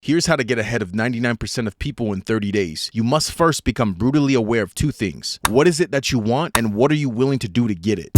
Here's how to get ahead of 99% of people in 30 days. You must first become brutally aware of two things. What is it that you want, and what are you willing to do to get it?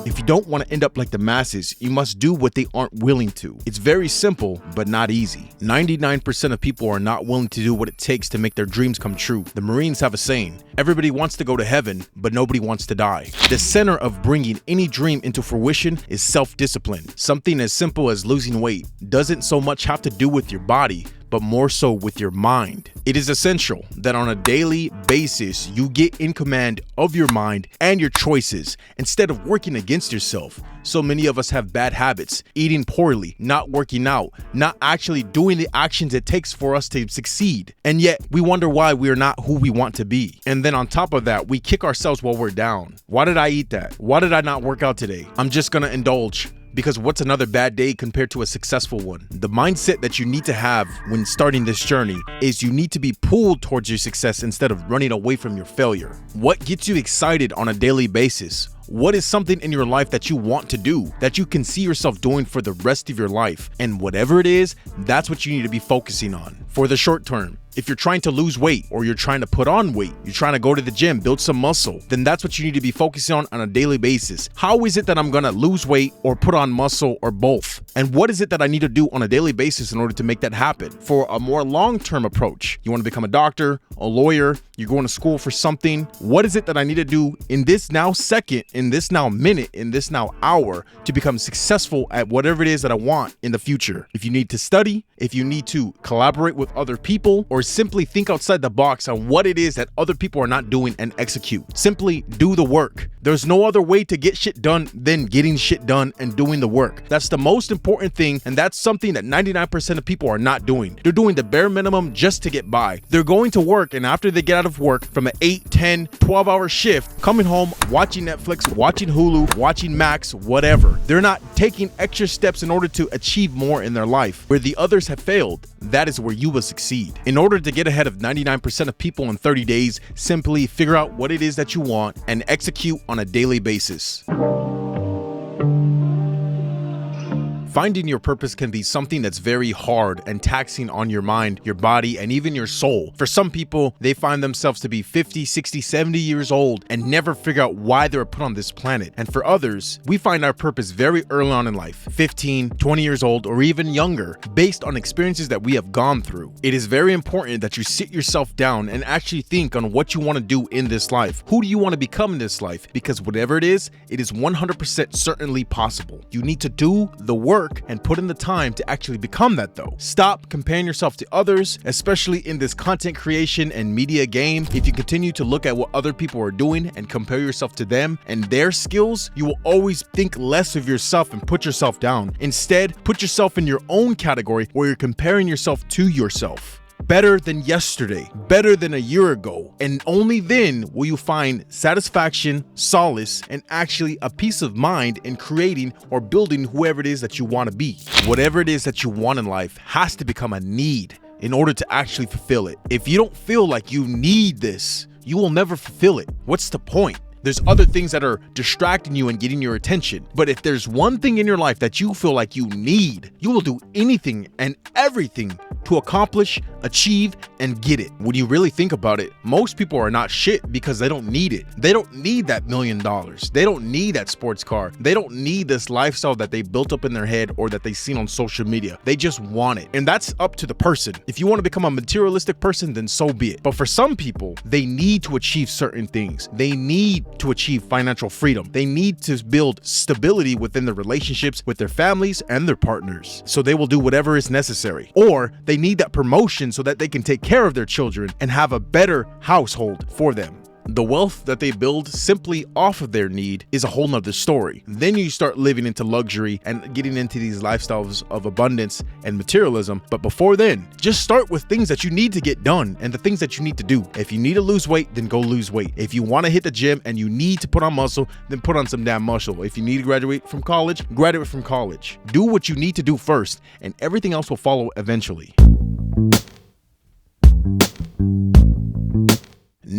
If you don't want to end up like the masses, you must do what they aren't willing to. It's very simple, but not easy. 99% of people are not willing to do what it takes to make their dreams come true. The Marines have a saying, everybody wants to go to heaven, but nobody wants to die. The center of bringing any dream into fruition is self-discipline. Something as simple as losing weight doesn't so much have to do with your body, but more so with your mind. It is essential that on a daily basis, you get in command of your mind and your choices instead of working against yourself. So many of us have bad habits, eating poorly, not working out, not actually doing the actions it takes for us to succeed. And yet we wonder why we are not who we want to be. And then on top of that, we kick ourselves while we're down. Why did I eat that? Why did I not work out today? I'm just gonna indulge. Because what's another bad day compared to a successful one? The mindset that you need to have when starting this journey is you need to be pulled towards your success instead of running away from your failure. What gets you excited on a daily basis? What is something in your life that you want to do, that you can see yourself doing for the rest of your life? And whatever it is, that's what you need to be focusing on for the short term. If you're trying to lose weight or you're trying to put on weight, you're trying to go to the gym, build some muscle, then that's what you need to be focusing on a daily basis. How is it that I'm gonna lose weight or put on muscle or both? And what is it that I need to do on a daily basis in order to make that happen? For a more long-term approach, you wanna become a doctor, a lawyer, you're going to school for something. What is it that I need to do in this now second, in this now minute, in this now hour to become successful at whatever it is that I want in the future? If you need to study, if you need to collaborate with other people, or simply think outside the box on what it is that other people are not doing and execute. Simply do the work. There's no other way to get shit done than getting shit done and doing the work. That's the most important thing, and that's something that 99% of people are not doing. They're doing the bare minimum just to get by. They're going to work, and after they get out of work from an 8, 10, 12-hour shift, coming home, watching Netflix, watching Hulu, watching Max, whatever. They're not taking extra steps in order to achieve more in their life. Where the others have failed, that is where you will succeed. In order to get ahead of 99% of people in 30 days, simply figure out what it is that you want and execute on a daily basis. Finding your purpose can be something that's very hard and taxing on your mind, your body, and even your soul. For some people, they find themselves to be 50, 60, 70 years old and never figure out why they were put on this planet. And for others, we find our purpose very early on in life, 15, 20 years old, or even younger, based on experiences that we have gone through. It is very important that you sit yourself down and actually think on what you want to do in this life. Who do you want to become in this life? Because whatever it is 100% certainly possible. You need to do the work and put in the time to actually become that though. Stop comparing yourself to others, especially in this content creation and media game. If you continue to look at what other people are doing and compare yourself to them and their skills, you will always think less of yourself and put yourself down. Instead, put yourself in your own category where you're comparing yourself to yourself. Better than yesterday, better than a year ago, and only then will you find satisfaction, solace, and actually a peace of mind in creating or building whoever it is that you want to be. Whatever it is that you want in life has to become a need in order to actually fulfill it. If you don't feel like you need this, you will never fulfill it. What's the point? There's other things that are distracting you and getting your attention. But if there's one thing in your life that you feel like you need, you will do anything and everything to accomplish, achieve, and get it. When you really think about it, most people are not shit because they don't need it. They don't need that $1 million. They don't need that sports car. They don't need this lifestyle that they built up in their head or that they've seen on social media. They just want it. And that's up to the person. If you want to become a materialistic person, then so be it. But for some people, they need to achieve certain things. They need to achieve financial freedom. They need to build stability within their relationships with their families and their partners. So they will do whatever is necessary. Or they need that promotion so that they can take care of their children and have a better household for them. The wealth that they build simply off of their need is a whole nother story. Then you start living into luxury and getting into these lifestyles of abundance and materialism. But before then, just start with things that you need to get done and the things that you need to do. If you need to lose weight, then go lose weight. If you want to hit the gym and you need to put on muscle, then put on some damn muscle. If you need to graduate from college, graduate from college. Do what you need to do first, and everything else will follow eventually.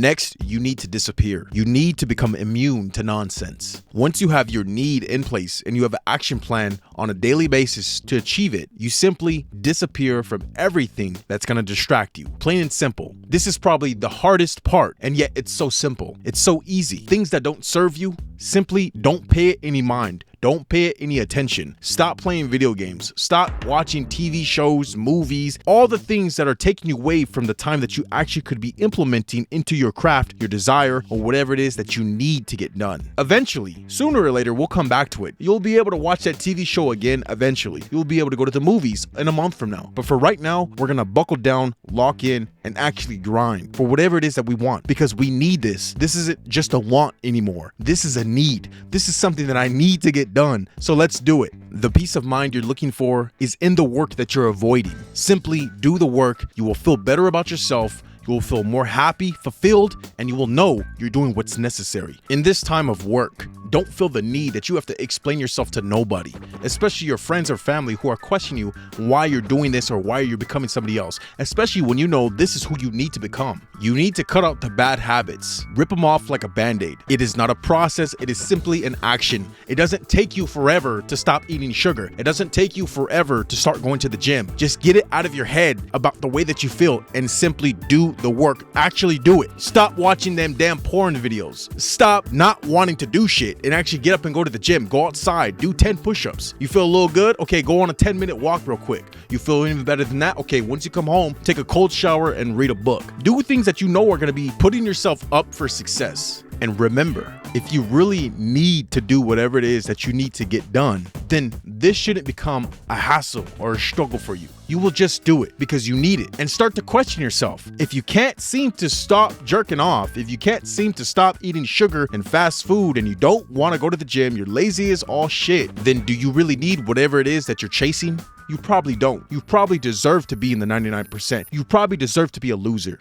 Next, you need to disappear. You need to become immune to nonsense. Once you have your need in place and you have an action plan on a daily basis to achieve it, you simply disappear from everything that's going to distract you. Plain and simple. This is probably the hardest part, and yet it's so simple. It's so easy. Things that don't serve you, simply don't pay it any mind. Don't pay it any attention. Stop playing video games. Stop watching TV shows, movies, all the things that are taking you away from the time that you actually could be implementing into your craft, your desire, or whatever it is that you need to get done. Eventually, sooner or later, we'll come back to it. You'll be able to watch that TV show again eventually. You'll be able to go to the movies in a month from now. But for right now, we're going to buckle down, lock in, and actually grind for whatever it is that we want, because we need this. This isn't just a want anymore. This is a need. This is something that I need to get done. So let's do it. The peace of mind you're looking for is in the work that you're avoiding. Simply do the work. You will feel better about yourself. You will feel more happy, fulfilled, and you will know you're doing what's necessary. In this time of work, don't feel the need that you have to explain yourself to nobody, especially your friends or family who are questioning you why you're doing this or why you're becoming somebody else, especially when you know this is who you need to become. You need to cut out the bad habits. Rip them off like a band-aid. It is not a process. It is simply an action. It doesn't take you forever to stop eating sugar. It doesn't take you forever to start going to the gym. Just get it out of your head about the way that you feel and simply do the work. Actually do it. Stop watching them damn porn videos. Stop not wanting to do shit and actually get up and go to the gym. Go outside. Do 10 push-ups. You feel a little good? Okay, go on a 10-minute walk real quick. You feel even better than that? Okay, once you come home, take a cold shower and read a book. Do things that you know are going to be putting yourself up for success. And remember, if you really need to do whatever it is that you need to get done, then this shouldn't become a hassle or a struggle for you. You will just do it because you need it and start to question yourself. If you can't seem to stop jerking off, if you can't seem to stop eating sugar and fast food, and you don't want to go to the gym, you're lazy as all shit, then do you really need whatever it is that you're chasing? You probably don't. You probably deserve to be in the 99%. You probably deserve to be a loser.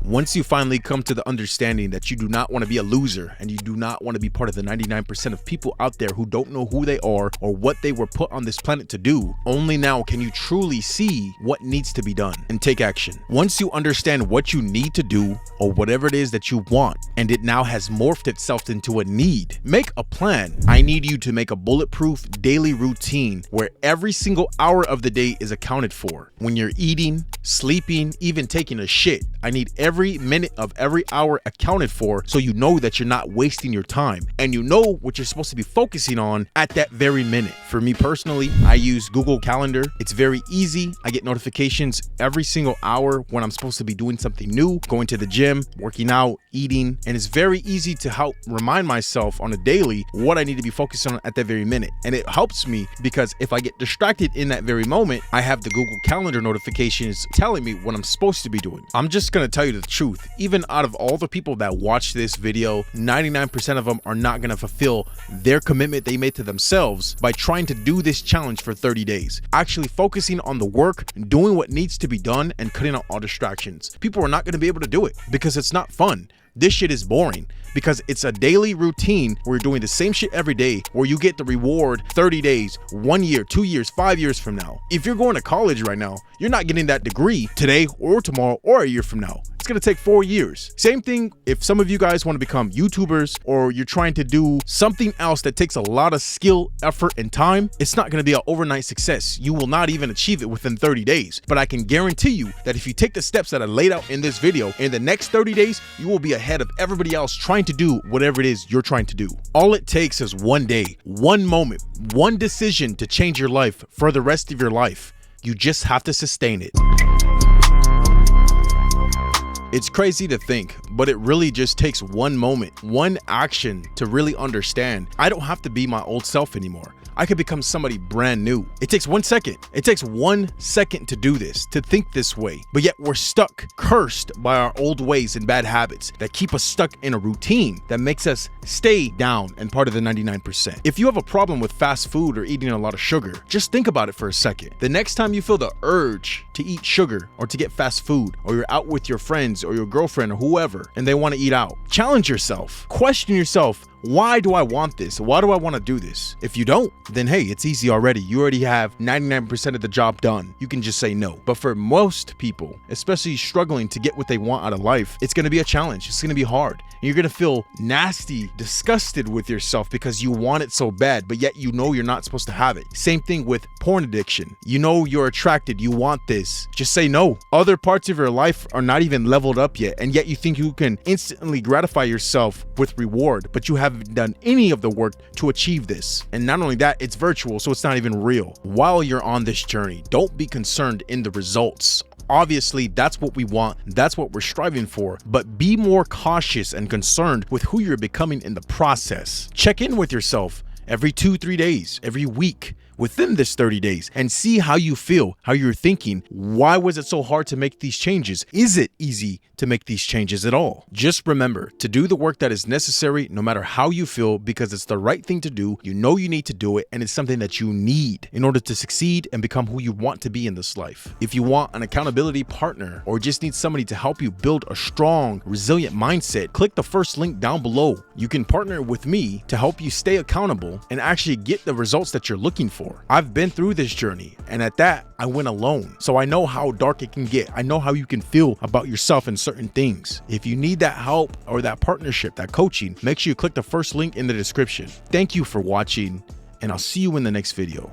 Once you finally come to the understanding that you do not want to be a loser and you do not want to be part of the 99% of people out there who don't know who they are or what they were put on this planet to do, only now can you truly see what needs to be done and take action. Once you understand what you need to do or whatever it is that you want, and it now has morphed itself into a need, make a plan. I need you to make a bulletproof daily routine where every single hour of the day is accounted for. When you're eating, sleeping, even taking a shit, I need every minute of every hour accounted for, so you know that you're not wasting your time and you know what you're supposed to be focusing on at that very minute. For me personally, I use Google Calendar. It's very easy. I get notifications every single hour when I'm supposed to be doing something new, going to the gym, working out, eating, and it's very easy to help remind myself on a daily what I need to be focused on at that very minute. And it helps me because if I get distracted in that very moment, I have the Google Calendar notifications telling me what I'm supposed to be doing. I'm just gonna tell you the truth. Even out of all the people that watch this video, 99% of them are not going to fulfill their commitment they made to themselves by trying to do this challenge for 30 days. Actually focusing on the work, doing what needs to be done, and cutting out all distractions. People are not going to be able to do it because it's not fun. This shit is boring because it's a daily routine where you're doing the same shit every day, where you get the reward 30 days, 1 year, 2 years, 5 years from now. If you're going to college right now, you're not getting that degree today or tomorrow or a year from now. It's going to take 4 years. Same thing if some of you guys want to become YouTubers or you're trying to do something else that takes a lot of skill, effort, and time. It's not going to be an overnight success. You will not even achieve it within 30 days. But I can guarantee you that if you take the steps that I laid out in this video, in the next 30 days, you will be ahead of everybody else trying to do whatever it is you're trying to do. All it takes is one day, one moment, one decision to change your life for the rest of your life. You just have to sustain it. It's crazy to think, but it really just takes one moment, one action to really understand. I don't have to be my old self anymore. I could become somebody brand new. It takes 1 second. It takes 1 second to do this, to think this way. But yet we're stuck, cursed by our old ways and bad habits that keep us stuck in a routine that makes us stay down and part of the 99%. If you have a problem with fast food or eating a lot of sugar, just think about it for a second. The next time you feel the urge to eat sugar or to get fast food, or you're out with your friends or your girlfriend or whoever and they want to eat out, challenge yourself. Question yourself, Why do I want this? Why do I want to do this? If you don't, then hey, it's easy already. You already have 99% of the job done. You can just say no. But for most people, especially struggling to get what they want out of life, it's going to be a challenge. It's going to be hard. And you're going to feel nasty, disgusted with yourself because you want it so bad, but yet you know you're not supposed to have it. Same thing with porn addiction. You know you're attracted, you want this. Just say no. Other parts of your life are not even leveled up yet, and yet you think you can instantly gratify yourself with reward, but you haven't done any of the work to achieve this. And not only that, it's virtual, so it's not even real. While you're on this journey, don't be concerned in the results. Obviously, that's what we want, that's what we're striving for, but be more cautious and concerned with who you're becoming in the process. Check in with yourself every 2-3 days, every week, within this 30 days, and see how you feel, how you're thinking. Why was it so hard to make these changes? Is it easy to make these changes at all? Just remember to do the work that is necessary no matter how you feel, because it's the right thing to do. You know you need to do it, and it's something that you need in order to succeed and become who you want to be in this life. If you want an accountability partner or just need somebody to help you build a strong, resilient mindset, click the first link down below. You can partner with me to help you stay accountable and actually get the results that you're looking for. I've been through this journey, and at that, I went alone. So I know how dark it can get. I know how you can feel about yourself and certain things. If you need that help or that partnership, that coaching, make sure you click the first link in the description. Thank you for watching, and I'll see you in the next video.